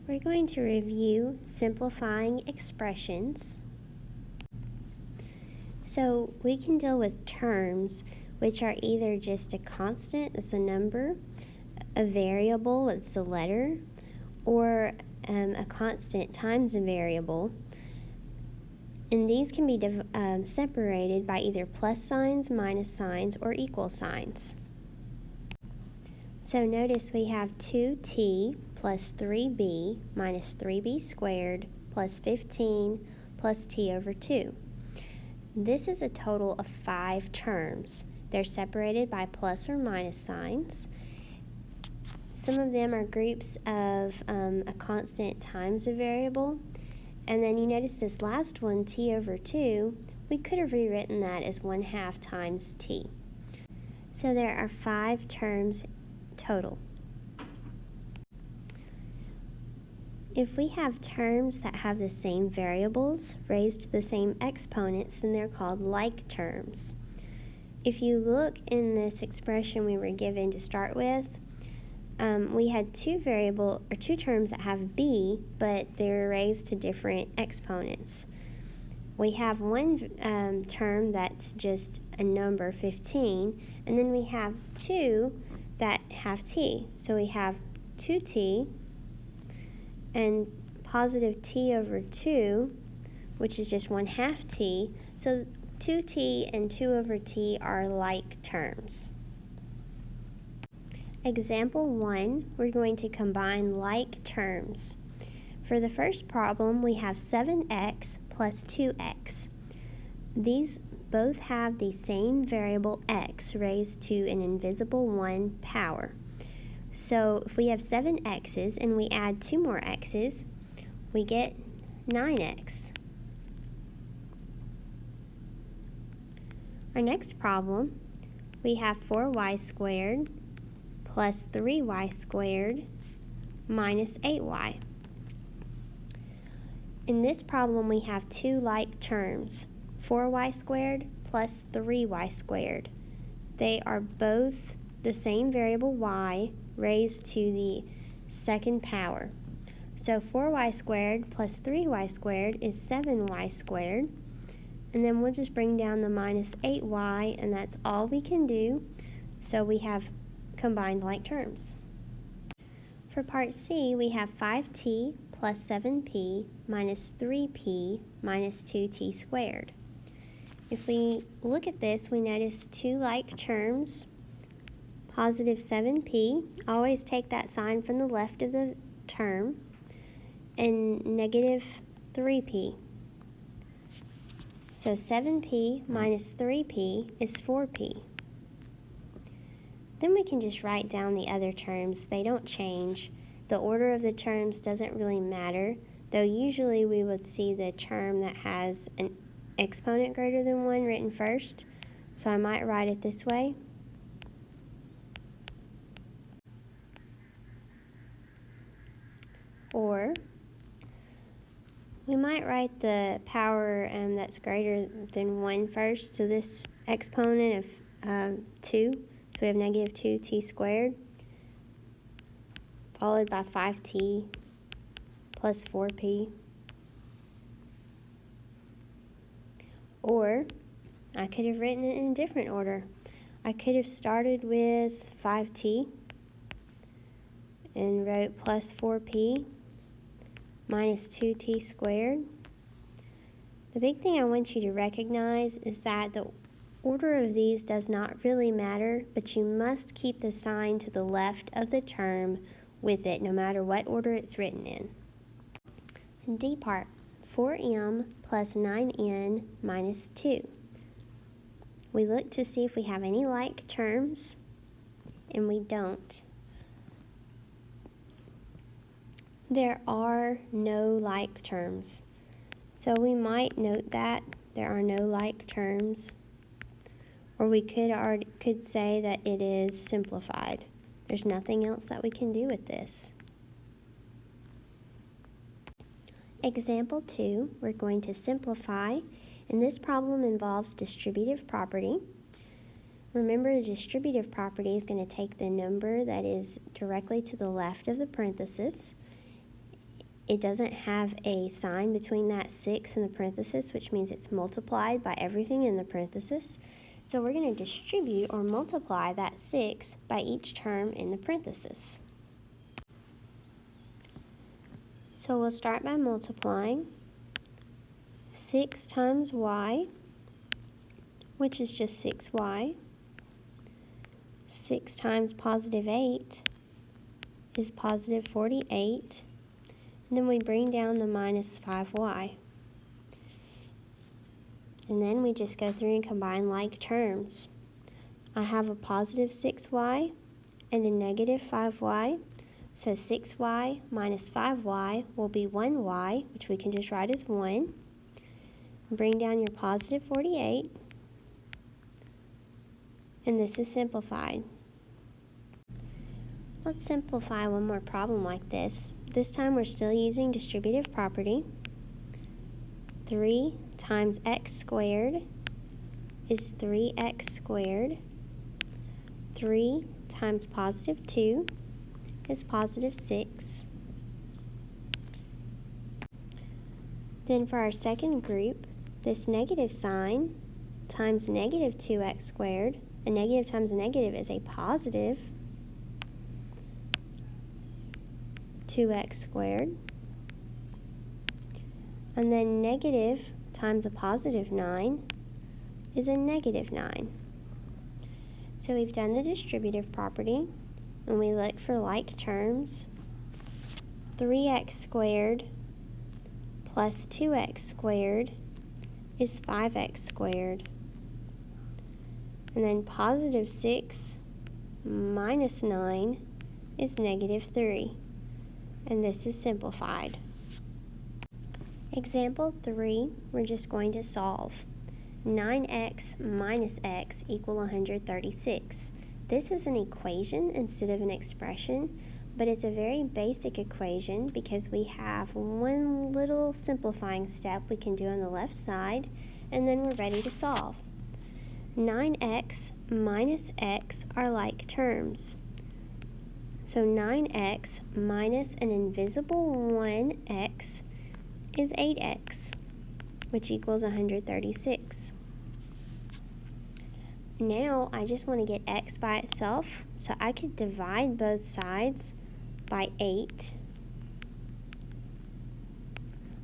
We're going to review simplifying expressions. So we can deal with terms which are either just a constant, that's a number, a variable, it's a letter, or a constant times a variable. And these can be separated by either plus signs, minus signs, or equal signs. So notice we have 2t plus 3b minus 3b squared plus 15 plus t over 2. This is a total of 5 terms. They're separated by plus or minus signs. Some of them are groups of a constant times a variable. And then you notice this last one, t over 2, we could have rewritten that as 1/2 times t. So there are 5 terms total. If we have terms that have the same variables raised to the same exponents, then they're called like terms. If you look in this expression we were given to start with, we had two terms that have b, but they're raised to different exponents. We have one term that's just a number, 15, and then we have two that have t. So we have 2t and positive t over 2, which is just 1/2 t. So 2t and 2 over t are like terms. Example 1, we're going to combine like terms. For the first problem, we have 7x plus 2x. These both have the same variable x raised to an invisible 1 power. So if we have 7 x's and we add 2 more x's, we get 9x. Our next problem, we have 4y squared plus 3y squared minus 8y. In this problem, we have two like terms, 4y squared plus 3y squared. They are both the same variable y raised to the second power. So 4y squared plus 3y squared is 7y squared. And then we'll just bring down the minus 8y, and that's all we can do. So we have combined like terms. For part C, we have 5t plus 7p minus 3p minus 2t squared. If we look at this, we notice two like terms. Positive 7p, always take that sign from the left of the term, and negative 3p. So 7p minus 3p is 4p. Then we can just write down the other terms. They don't change. The order of the terms doesn't really matter, though usually we would see the term that has an exponent greater than 1 written first. So I might write it this way. Or we might write the power that's greater than 1 first, so this exponent of 2, so we have negative 2t squared, followed by 5t plus 4p. Or I could have written it in a different order. I could have started with 5t and wrote plus 4p minus 2t squared. The big thing I want you to recognize is that the order of these does not really matter, but you must keep the sign to the left of the term with it, no matter what order it's written in. D part, 4m plus 9n minus 2. We look to see if we have any like terms, and we don't. There are no like terms. So we might note that there are no like terms, or we could say that it is simplified. There's nothing else that we can do with this. Example 2, we're going to simplify, and this problem involves distributive property. Remember, the distributive property is going to take the number that is directly to the left of the parenthesis, it doesn't have a sign between that 6 and the parenthesis, which means it's multiplied by everything in the parenthesis. So we're going to distribute or multiply that 6 by each term in the parenthesis. So we'll start by multiplying 6 times y, which is just 6y. 6 times positive 8 is positive 48. And then we bring down the minus 5y. And then we just go through and combine like terms. I have a positive 6y and a negative 5y. So 6y minus 5y will be 1y, which we can just write as 1. Bring down your positive 48. And this is simplified. Let's simplify one more problem like this. This time we're still using distributive property. 3 times x squared is 3x squared. 3 times positive 2 is positive 6. Then for our second group, this negative sign times negative 2x squared, a negative times a negative is a positive 2x squared. And then negative times a positive 9 is a negative 9. So we've done the distributive property, and we look for like terms. 3x squared plus 2x squared is 5x squared. And then positive 6 minus 9 is negative 3. And this is simplified. Example 3, we're just going to solve. 9x minus x equal 136. This is an equation instead of an expression, but it's a very basic equation because we have one little simplifying step we can do on the left side, and then we're ready to solve. 9x minus x are like terms. So 9x minus an invisible 1x is 8x, which equals 136. Now I just want to get x by itself, so I could divide both sides by 8.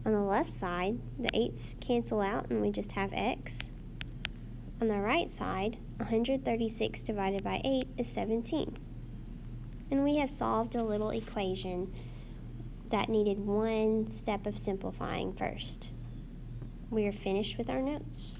On the left side, the 8's cancel out and we just have x. On the right side, 136 divided by 8 is 17. And we have solved a little equation that needed one step of simplifying first. We are finished with our notes.